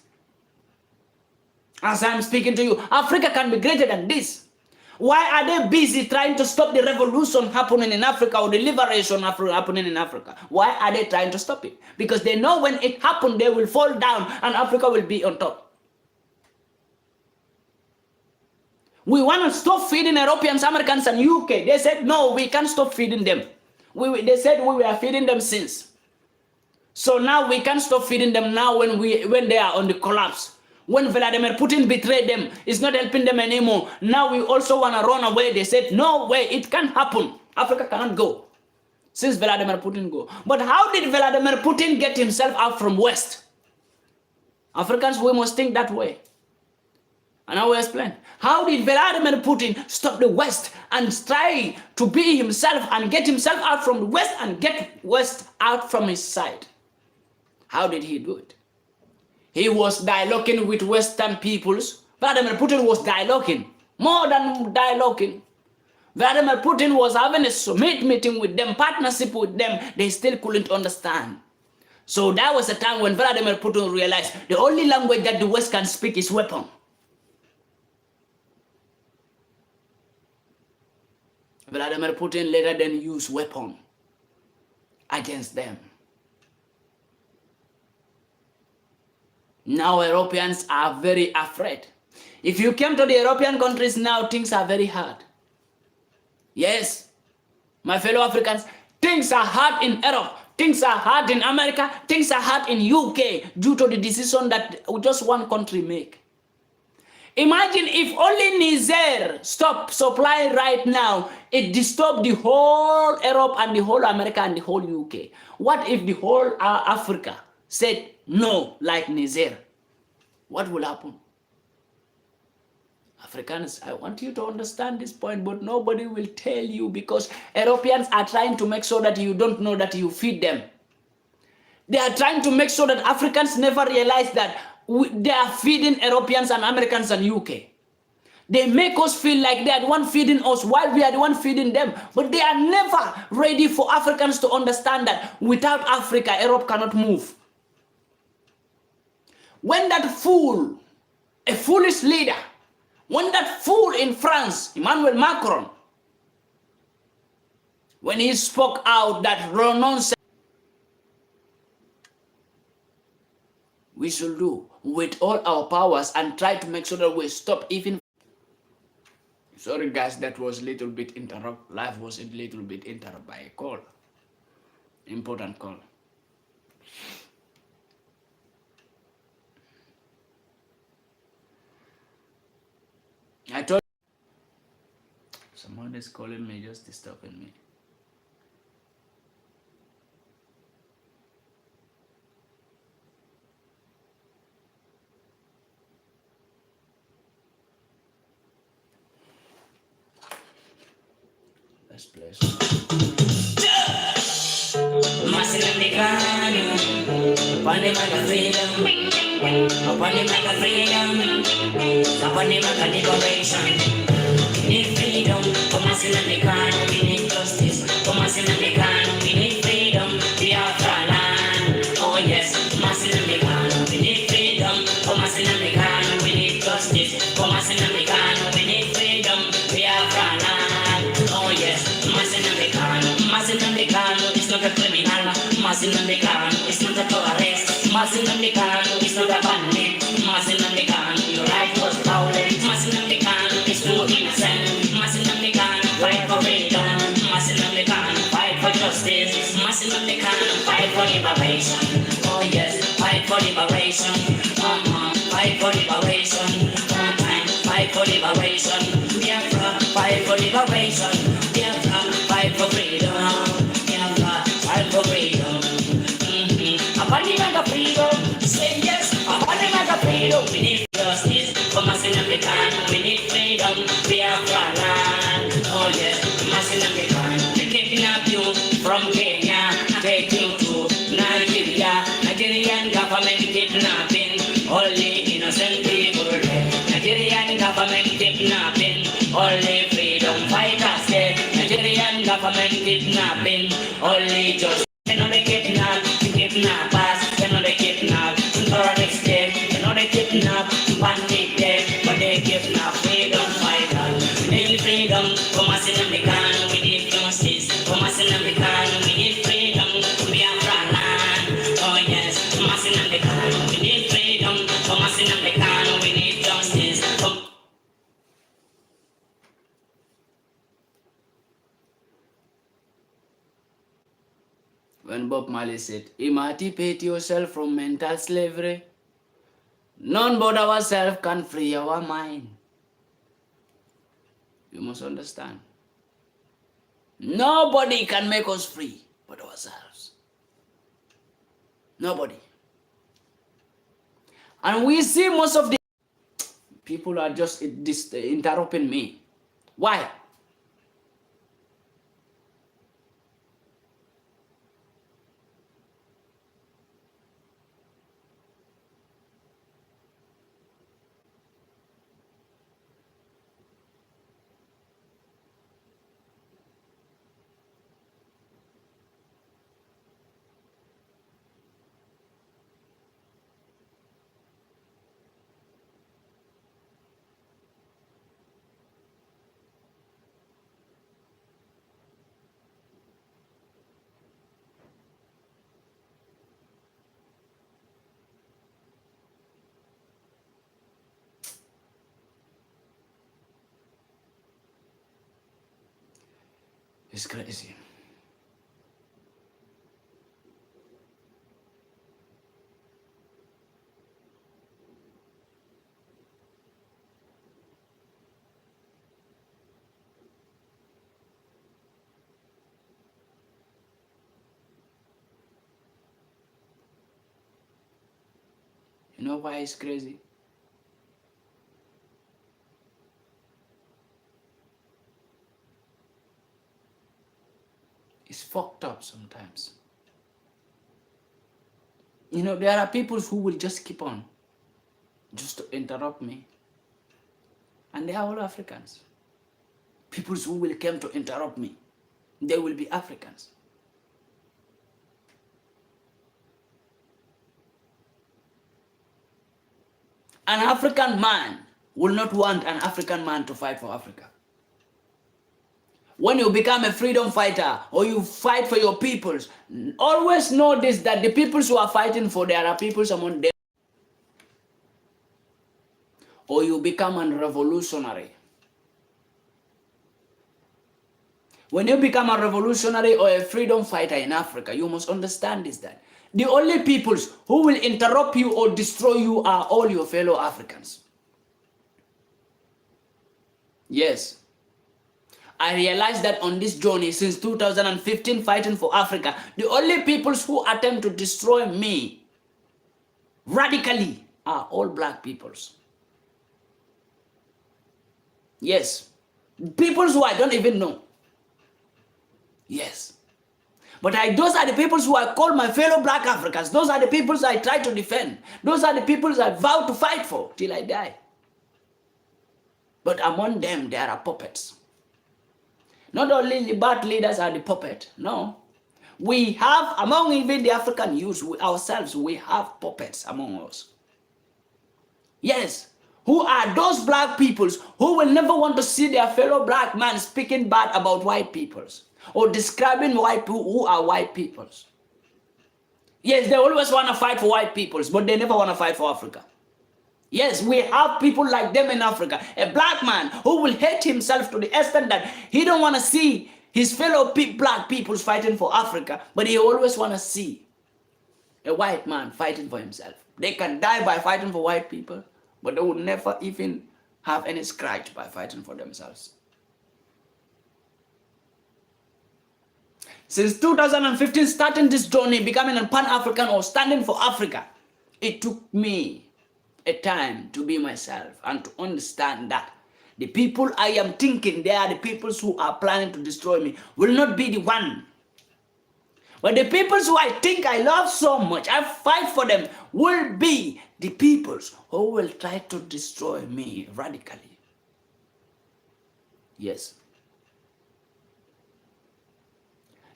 As I'm speaking to you, Africa can be greater than this. Why are they busy trying to stop the revolution happening in Africa or the liberation happening in Africa? Why are they trying to stop it? Because they know when it happens, they will fall down and Africa will be on top. We want to stop feeding Europeans, Americans, and UK. They said, no, we can't stop feeding them. They said we were feeding them since. So now we can't stop feeding them now when they are on the collapse. When Vladimir Putin betrayed them, it's not helping them anymore. Now we also want to run away. They said, no way, it can't happen. Africa cannot go. Since Vladimir Putin go. But how did Vladimir Putin get himself out from West? Africans, we must think that way. And I will explain. How did Vladimir Putin stop the West and try to be himself and get himself out from the West and get West out from his side? How did he do it? He was dialoguing with Western peoples. Vladimir Putin was dialoguing, more than dialoguing. Vladimir Putin was having a summit meeting with them, partnership with them. They still couldn't understand. So that was a time when Vladimir Putin realized the only language that the West can speak is weapon. Vladimir Putin later then used weapon against them. Now Europeans are very afraid. If you came to the European countries now, things are very hard. Yes, my fellow Africans, things are hard in Europe, things are hard in America, things are hard in UK due to the decision that just one country make. Imagine if only Niger stopped supplying right now, it disturbed the whole Europe and the whole America and the whole UK. What if the whole Africa said no, like Niger? What will happen? Africans, I want you to understand this point, but nobody will tell you because Europeans are trying to make sure that you don't know that you feed them. They are trying to make sure that Africans never realize that they are feeding Europeans and Americans and UK. They make us feel like they are the one feeding us while we are the one feeding them. But they are never ready for Africans to understand that without Africa, Europe cannot move. When that fool, a foolish leader, when that fool in France, Emmanuel Macron, when he spoke out that nonsense, we should do with all our powers and try to make sure that we stop even. Sorry guys, that was a little bit interrupt. Life was a little bit interrupted by a call. Important call. I told someone is calling me, just disturbing me. Let's play some. upon the mic of freedom, upon the mic of freedom, upon the mic of liberation. We need freedom for Muslim American. We need justice for Muslim American. We need freedom, we are our land. Oh yes, Muslim American. We need freedom for Muslim American. We need justice for Muslim American. We need freedom, we are our land. Oh yes, Muslim American. Muslim American is not a criminal. Muslim American is not a terrorist. Muslim American is not a bandit. Muslim American, your life was violent. Muslim American is too innocent. Muslim American, fight for freedom. Muslim American, fight for justice. Muslim American, fight for liberation. Oh yes, fight for liberation. Fight for liberation. One time, fight for liberation. Biafra, fight for liberation. Biafra, fight for freedom. Biafra, fight for freedom. Upon the mega freedom, say yes. Upon the mega freedom, we need justice for Muslim American. We need freedom, Biafra land. Oh yes, Muslim American. They kidnap you from Kenya, take you to Nigeria. Nigerian government kidnapping, only innocent people dead. Nigerian government kidnapping, only freedom fighters dead. Nigerian government kidnapping, only just. They know they kidnap, kidnappers. They know they kidnap, terrorists dead. They know they kidnap, Pandi dead. But they kidnap freedom fighters. We need freedom for Muslim American. We need justice for Muslim American. We need freedom to be our land. Oh yes, Muslim American. We need freedom for Muslim American. We need justice for. When Bob Marley said, emancipate yourself from mental slavery, none but ourselves can free our mind. You must understand. Nobody can make us free but ourselves. Nobody. And we see most of the people are just interrupting me. Why? It's crazy. You know why it's crazy? It's fucked up sometimes. You know, there are people who will just keep on, just to interrupt me. And they are all Africans. People who will come to interrupt me, they will be Africans. An African man will not want an African man to fight for Africa. When you become a freedom fighter or you fight for your peoples, always know this, that the peoples who are fighting for, there are peoples among them. Or you become a revolutionary. When you become a revolutionary or a freedom fighter in Africa, you must understand this, that the only peoples who will interrupt you or destroy you are all your fellow Africans. Yes. I realized that on this journey since 2015 fighting for Africa, the only peoples who attempt to destroy me radically are all black peoples. Yes. Peoples who I don't even know. Yes. But those are the people who I call my fellow black Africans. Those are the people I try to defend. Those are the people I vow to fight for till I die. But among them, there are puppets. Not only the bad leaders are the puppet. No. We have, among even the African youth, ourselves, we have puppets among us. Yes. Who are those black peoples who will never want to see their fellow black man speaking bad about white peoples or describing white people who are white peoples. Yes, they always want to fight for white peoples, but they never want to fight for Africa. Yes, we have people like them in Africa. A black man who will hate himself to the extent that he don't want to see his fellow black peoples fighting for Africa, but he always want to see a white man fighting for himself. They can die by fighting for white people, but they will never even have any scratch by fighting for themselves. Since 2015, starting this journey, becoming a Pan-African or standing for Africa, it took me a time to be myself and to understand that the people I am thinking they are the people who are planning to destroy me will not be the one. But the people who I think I love so much, I fight for them, will be the people who will try to destroy me radically. Yes.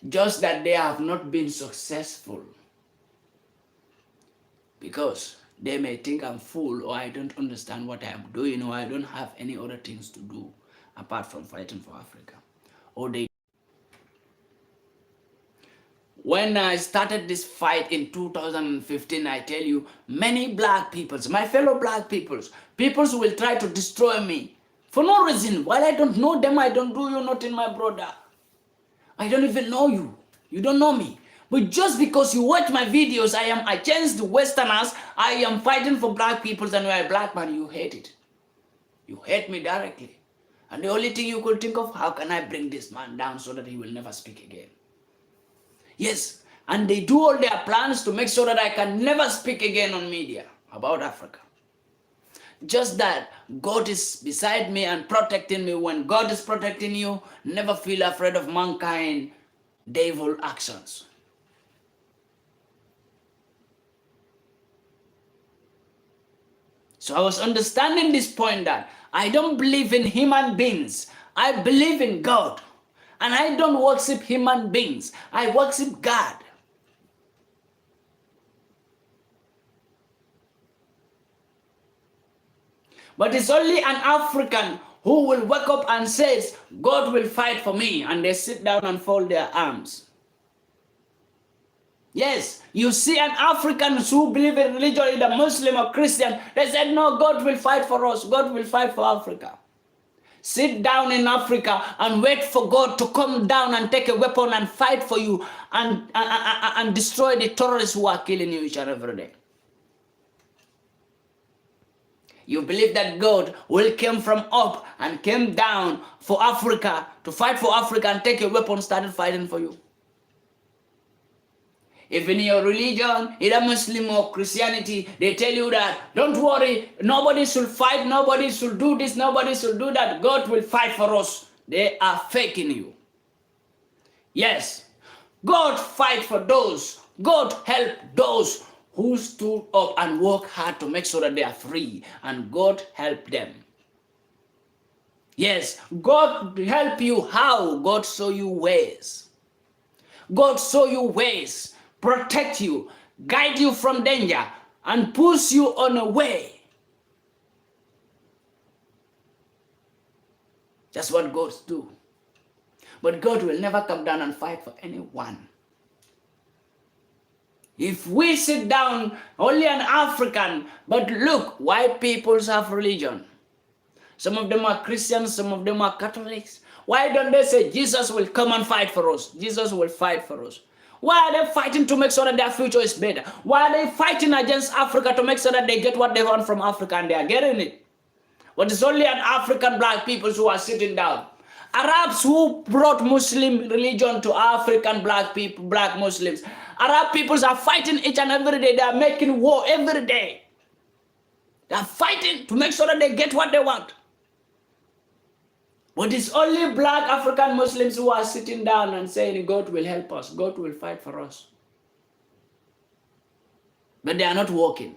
Just that they have not been successful. Because they may think I'm fool or I don't understand what I am doing or I don't have any other things to do apart from fighting for Africa. Or they. When I started this fight in 2015, I tell you, many black peoples, my fellow black peoples who will try to destroy me for no reason. While I don't know them, I don't do you nothing, my brother. I don't even know you. You don't know me. But just because you watch my videos, I changed the Westerners, I am fighting for black peoples and you are a black man, you hate it. You hate me directly. And the only thing you could think of, how can I bring this man down so that he will never speak again? Yes, and they do all their plans to make sure that I can never speak again on media about Africa. Just that God is beside me and protecting me. When God is protecting you, never feel afraid of mankind, devil actions. So I was understanding this point that I don't believe in human beings. I believe in God. And I don't worship human beings. I worship God. But it's only an African who will wake up and says, God will fight for me. And they sit down and fold their arms. Yes, you see an African who believe in religion, either Muslim or Christian, they said, no, God will fight for us. God will fight for Africa. Sit down in Africa and wait for God to come down and take a weapon and fight for you and destroy the terrorists who are killing you each and every day. You believe that God will come from up and came down for Africa, to fight for Africa and take a weapon, started fighting for you. If in your religion, either Muslim or Christianity, they tell you that, don't worry, nobody should fight, nobody should do this, nobody should do that, God will fight for us. They are faking you. Yes, God fight for those, God help those who stood up and work hard to make sure that they are free, and God help them. Yes, God help you how? God show you ways. God show you ways, protect you, guide you from danger, and push you on a way. That's what God do. But God will never come down and fight for anyone. If we sit down, only an African, but look, white peoples have religion. Some of them are Christians, some of them are Catholics. Why don't they say Jesus will come and fight for us? Jesus will fight for us. Why are they fighting to make sure that their future is better? Why are they fighting against Africa to make sure that they get what they want from Africa, and they are getting it? But it's only an African black people who are sitting down. Arabs who brought Muslim religion to African black people, black Muslims. Arab peoples are fighting each and every day. They are making war every day. They are fighting to make sure that they get what they want. But it's only black African Muslims who are sitting down and saying, God will help us, God will fight for us. But they are not working.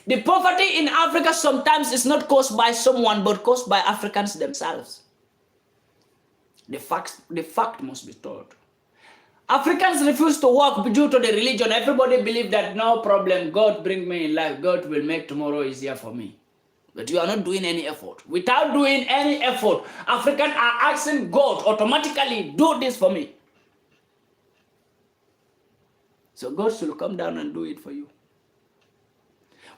The poverty in Africa sometimes is not caused by someone, but caused by Africans themselves. The fact must be told. Africans refuse to work due to the religion. Everybody believes that no problem, God bring me in life, God will make tomorrow easier for me. But you are not doing any effort. Without doing any effort, Africans are asking God automatically, do this for me. So God should come down and do it for you.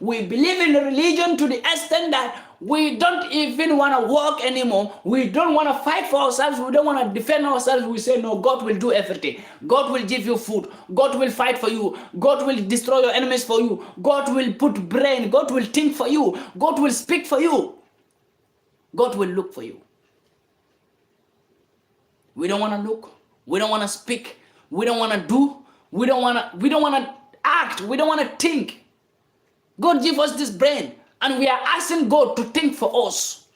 We believe in religion to the extent that we don't even want to work anymore. We don't want to fight for ourselves. We don't want to defend ourselves. We say, no, God will do everything. God will give you food. God will fight for you. God will destroy your enemies for you. God will put brain. God will think for you. God will speak for you. God will look for you. We don't want to look. We don't want to speak. We don't want to do. We don't want to act. We don't want to think. God give us this brain, and we are asking God to think for us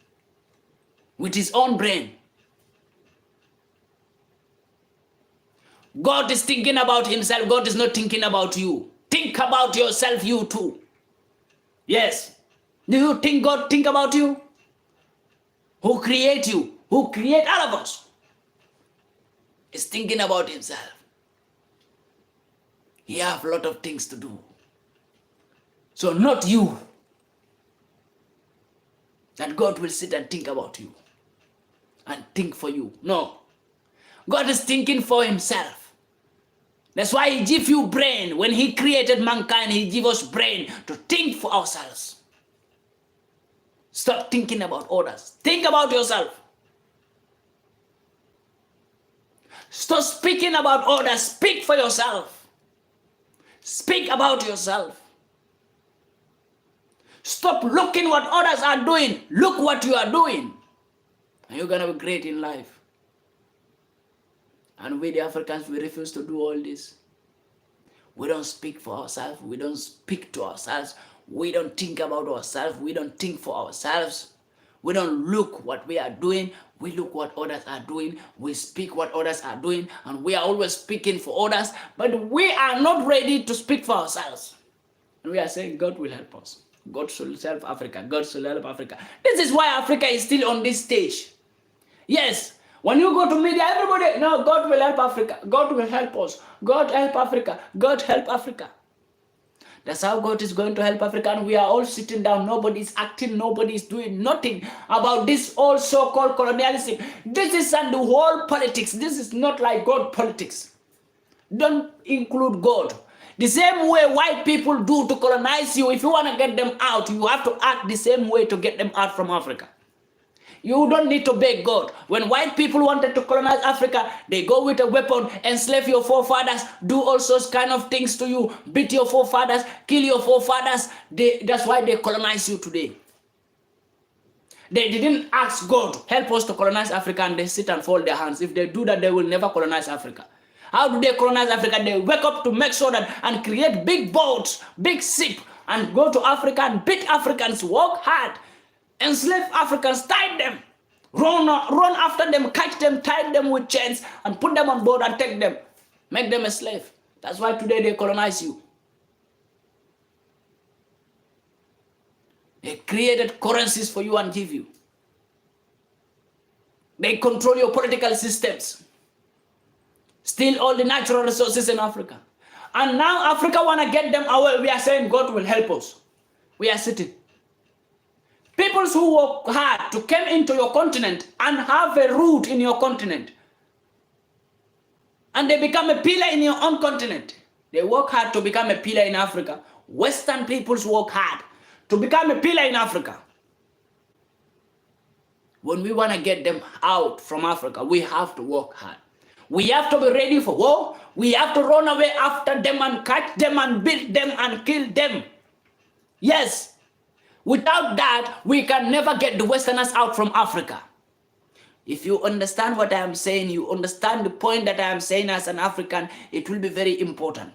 with his own brain. God is thinking about himself. God is not thinking about you. Think about yourself, you too. Yes. Do you think God think about you? Who create you? Who create all of us? Is thinking about himself. He have a lot of things to do. So not you. That God will sit and think about you. And think for you. No. God is thinking for himself. That's why he give you brain. When he created mankind, he give us brain to think for ourselves. Stop thinking about others. Think about yourself. Stop speaking about others. Speak for yourself. Speak about yourself. Stop looking what others are doing. Look what you are doing. And you're going to be great in life. And we, the Africans, we refuse to do all this. We don't speak for ourselves. We don't speak to ourselves. We don't think about ourselves. We don't think for ourselves. We don't look what we are doing. We look what others are doing. We speak what others are doing. And we are always speaking for others. But we are not ready to speak for ourselves. And we are saying God will help us. God should help Africa. God should help Africa. This is why Africa is still on this stage. Yes, when you go to media, everybody, no, God will help Africa. God will help us. God help Africa. God help Africa. That's how God is going to help Africa. And we are all sitting down. Nobody is acting. Nobody is doing nothing about this all so-called colonialism. This is the whole politics. This is not like God politics. Don't include God. The same way white people do to colonize you, if you want to get them out, you have to act the same way to get them out from Africa. You don't need to beg God. When white people wanted to colonize Africa, they go with a weapon, enslave your forefathers, do all sorts kind of things to you, beat your forefathers, kill your forefathers. That's why they colonize you today. They didn't ask God, help us to colonize Africa, and they sit and fold their hands. If they do that, they will never colonize Africa. How do they colonize Africa? They wake up to make sure that and create big boats, big ship, and go to Africa and beat Africans, work hard, enslave Africans, tie them, run after them, catch them, tie them with chains, and put them on board and take them, make them a slave. That's why today they colonize you. They created currencies for you and give you. They control your political systems. Steal all the natural resources in Africa. And now Africa want to get them away. We are saying God will help us. We are sitting. People who work hard to come into your continent and have a root in your continent. And they become a pillar in your own continent. They work hard to become a pillar in Africa. Western peoples work hard to become a pillar in Africa. When we want to get them out from Africa, we have to work hard. We have to be ready for war. We have to run away after them and catch them and beat them and kill them. Yes. Without that, we can never get the Westerners out from Africa. If you understand what I am saying, you understand the point that I am saying as an African, it will be very important.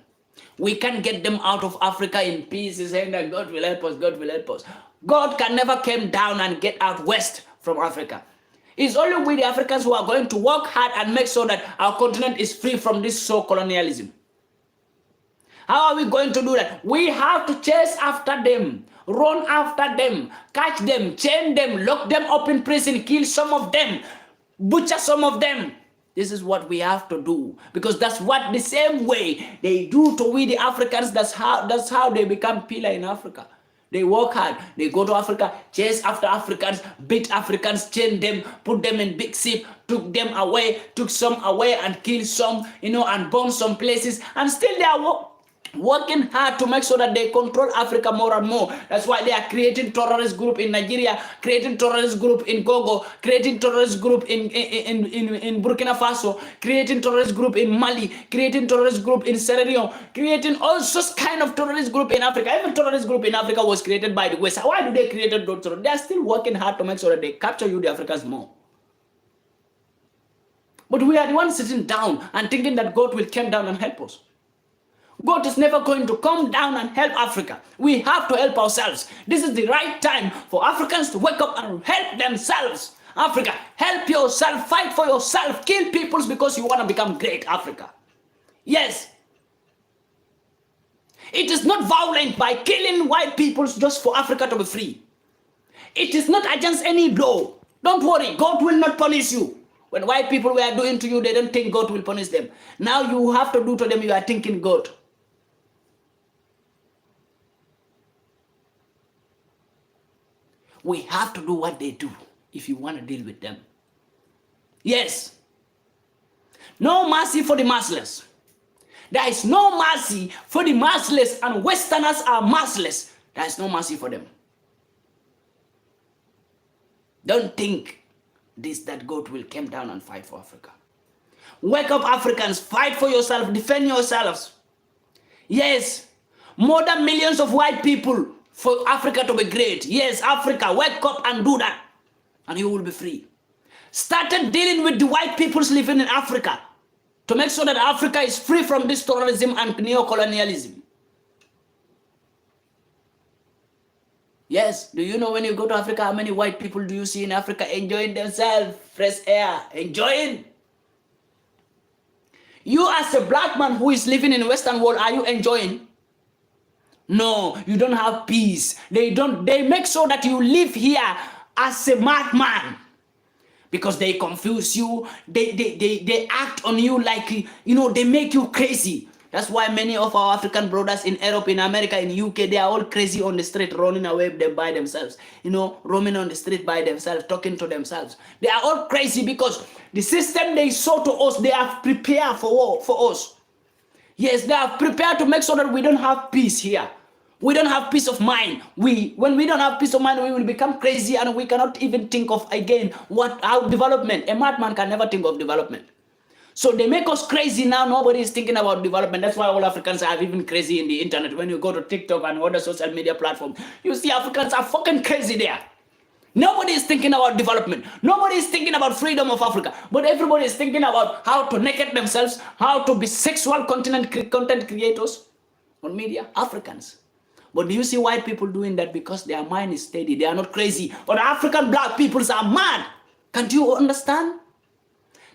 We can get them out of Africa in peace, saying that God will help us, God will help us. God can never come down and get out west from Africa. It's only we, the Africans, who are going to work hard and make sure that our continent is free from this so-colonialism. How are we going to do that? We have to chase after them, run after them, catch them, chain them, lock them up in prison, kill some of them, butcher some of them. This is what we have to do, because that's what the same way they do to we the Africans. That's how they become pillar in Africa. They work hard. They go to Africa, chase after Africans, beat Africans, chain them, put them in big ship, took some away and kill some, and bomb some places, and still they are working hard to make sure that they control Africa more and more. That's why they are creating terrorist group in Nigeria, creating terrorist group in Gogo, creating terrorist group in Burkina Faso, creating terrorist group in Mali, creating terrorist group in Sierra Leone, creating all sorts kind of terrorist group in Africa. Even terrorist group in Africa was created by the West. Why do they create those terrorists? They are still working hard to make sure that they capture you, the Africans, more. But we are the ones sitting down and thinking that God will come down and help us. God is never going to come down and help Africa. We have to help ourselves. This is the right time for Africans to wake up and help themselves. Africa, help yourself, fight for yourself, kill peoples because you want to become great, Africa. Yes. It is not violent by killing white peoples just for Africa to be free. It is not against any law. Don't worry, God will not punish you. When white people were doing to you, they don't think God will punish them. Now you have to do to them, you are thinking God. We have to do what they do if you want to deal with them. Yes. No mercy for the massless. There is no mercy for the massless, and Westerners are massless. There is no mercy for them. Don't think that God will come down and fight for Africa. Wake up, Africans. Fight for yourself. Defend yourselves. Yes. More than millions of white people for Africa to be great. Yes, Africa, wake up and do that, and you will be free. Started dealing with the white peoples living in Africa to make sure that Africa is free from this terrorism and neocolonialism. Yes, do you know when you go to Africa, how many white people do you see in Africa enjoying themselves, fresh air, enjoying? You as a black man who is living in the Western world, are you enjoying? No, you don't have peace. They make sure that you live here as a madman because they confuse you. They act on you like, they make you crazy. That's why many of our African brothers in Europe, in America, in UK, they are all crazy on the street, running away by themselves, roaming on the street by themselves, talking to themselves. They are all crazy because the system they saw to us, they have prepared for us. Yes, they are prepared to make sure that we don't have peace here. We don't have peace of mind. When we don't have peace of mind, we will become crazy and we cannot even think of, again, how development. A madman can never think of development. So they make us crazy now. Nobody is thinking about development. That's why all Africans are even crazy in the internet. When you go to TikTok and other social media platforms, you see Africans are fucking crazy there. Nobody is thinking about development. Nobody is thinking about freedom of Africa. But everybody is thinking about how to naked themselves, how to be sexual content creators on media. Africans. But do you see white people doing that because their mind is steady? They are not crazy. But African black peoples are mad. Can't you understand?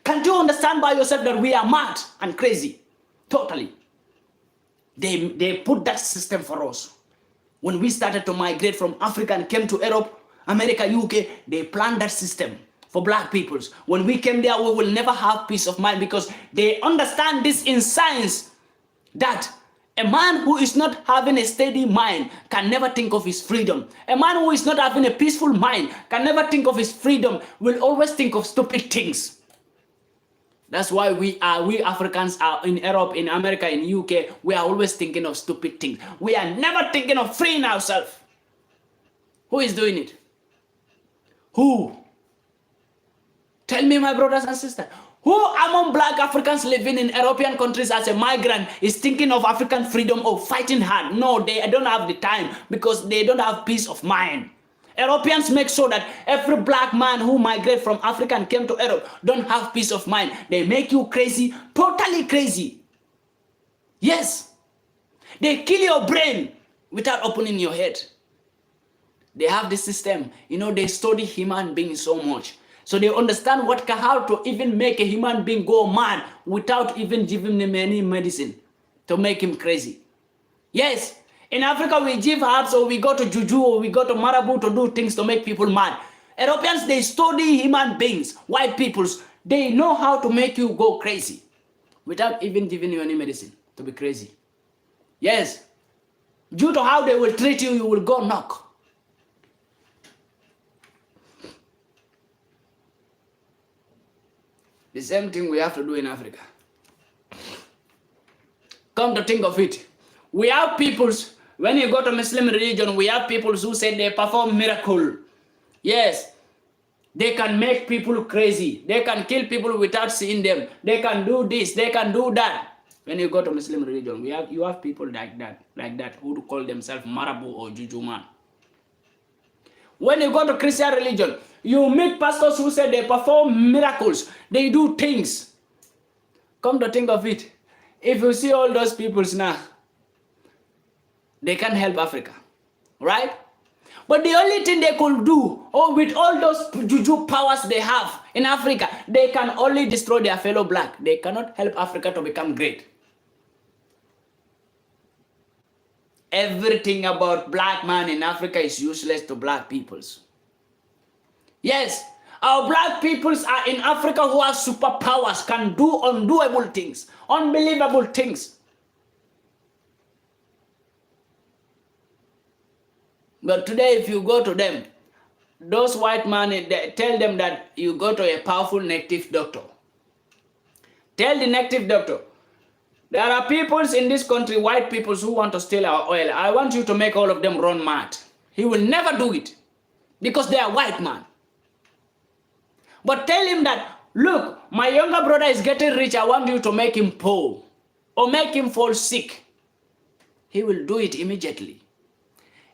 Can't you understand by yourself that we are mad and crazy? Totally. They put that system for us. When we started to migrate from Africa and came to Europe, America, UK, they planned that system for black peoples. When we came there, we will never have peace of mind because they understand this in science, that a man who is not having a steady mind can never think of his freedom. A man who is not having a peaceful mind can never think of his freedom, will always think of stupid things. That's why we Africans are in Europe, in America, in UK, we are always thinking of stupid things. We are never thinking of freeing ourselves. Who is doing it? Who? Tell me, my brothers and sisters. Who among black Africans living in European countries as a migrant is thinking of African freedom or fighting hard? No, they don't have the time because they don't have peace of mind. Europeans make sure that every black man who migrated from Africa and came to Europe don't have peace of mind. They make you crazy, totally crazy. Yes. They kill your brain without opening your head. They have this system. They study human beings so much. So they understand how to even make a human being go mad without even giving him any medicine to make him crazy. Yes, in Africa we give herbs, or we go to juju, or we go to marabu to do things to make people mad. Europeans, they study human beings. White peoples, they know how to make you go crazy without even giving you any medicine to be crazy. Yes, due to how they will treat you, you will go knock. The same thing we have to do in Africa. Come to think of it, we have peoples, when you go to Muslim religion, we have people who say they perform miracle. Yes, they can make people crazy. They can kill people without seeing them. They can do this, they can do that. When you go to Muslim religion, you have people like that who call themselves marabu or juju man. When you go to Christian religion, you meet pastors who say they perform miracles, they do things. Come to think of it, if you see all those peoples now, they can't help Africa, right? But the only thing they could do, or with all those juju powers they have in Africa, they can only destroy their fellow black. They cannot help Africa to become great. Everything about black man in Africa is useless to black peoples. Yes, our black peoples are in Africa who have superpowers, can do undoable things, unbelievable things. But today, if you go to them, those white men, they tell them that you go to a powerful native doctor. Tell the native doctor, there are peoples in this country, white peoples, who want to steal our oil. I want you to make all of them run mad. He will never do it because they are white man. But tell him that, look, my younger brother is getting rich. I want you to make him poor or make him fall sick. He will do it immediately.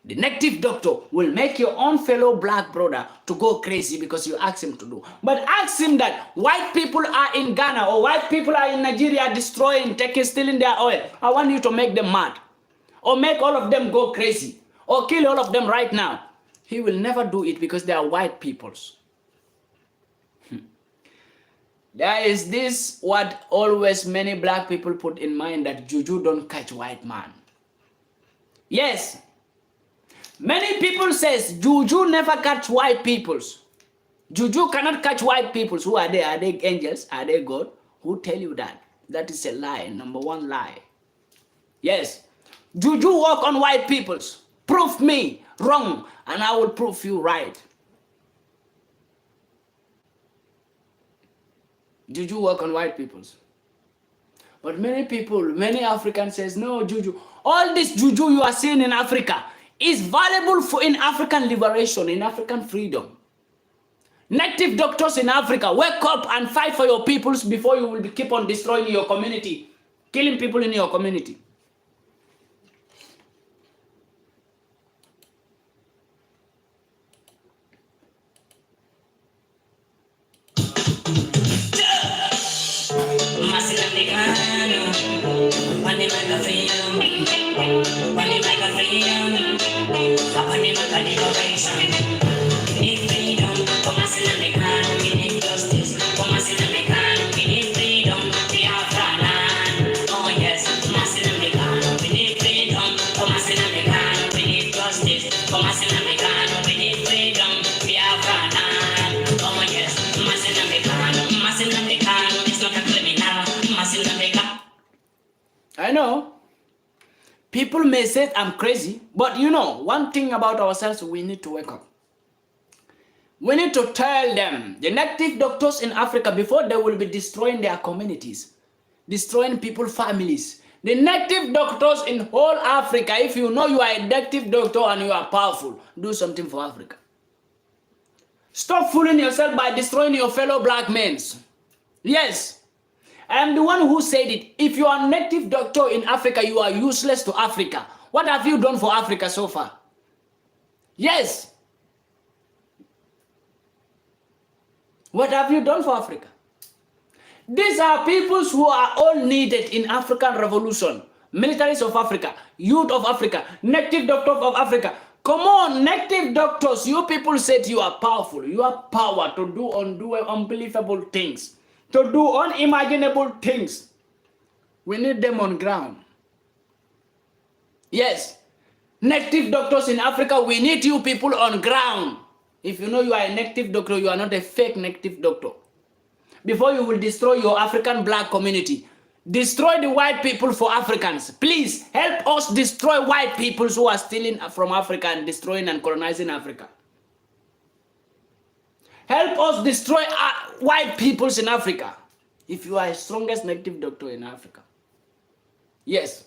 The native doctor will make your own fellow black brother to go crazy because you ask him to do. But ask him that white people are in Ghana or white people are in Nigeria destroying, stealing their oil. I want you to make them mad or make all of them go crazy or kill all of them right now. He will never do it because they are white peoples. There is this what always many black people put in mind, that juju don't catch white man. Yes. Many people says juju never catch white peoples. Juju cannot catch white peoples. Who are they? Are they angels? Are they God? Who tell you that? That is a lie, number one lie. Yes, juju work on white peoples. Prove me wrong and I will prove you right. Juju work on white peoples. But many people, many Africans says, no, juju. All this juju you are seeing in Africa is valuable for in African liberation, in African freedom. Native doctors in Africa, wake up and fight for your peoples before you will keep on destroying your community, killing people in your community. I know people may say I'm crazy, but you know, one thing about ourselves, we need to wake up. We need to tell them, the native doctors in Africa, before they will be destroying their communities, destroying people's families. The native doctors in whole Africa, if you know you are a native doctor and you are powerful, do something for Africa. Stop fooling yourself by destroying your fellow black men. Yes. I am the one who said it. If you are a native doctor in Africa, you are useless to Africa. What have you done for Africa so far? Yes. What have you done for Africa? These are peoples who are all needed in African revolution. Militaries of Africa, youth of Africa, native doctors of Africa. Come on, native doctors, you people said you are powerful. You have power to do unbelievable things, to do unimaginable things. We need them on ground. Yes, native doctors in Africa, we need you people on ground. If you know you are a native doctor, you are not a fake native doctor. Before you will destroy your African black community, destroy the white people for Africans. Please help us destroy white people who are stealing from Africa and destroying and colonizing Africa. Help us destroy white peoples in Africa. If you are the strongest native doctor in Africa. Yes.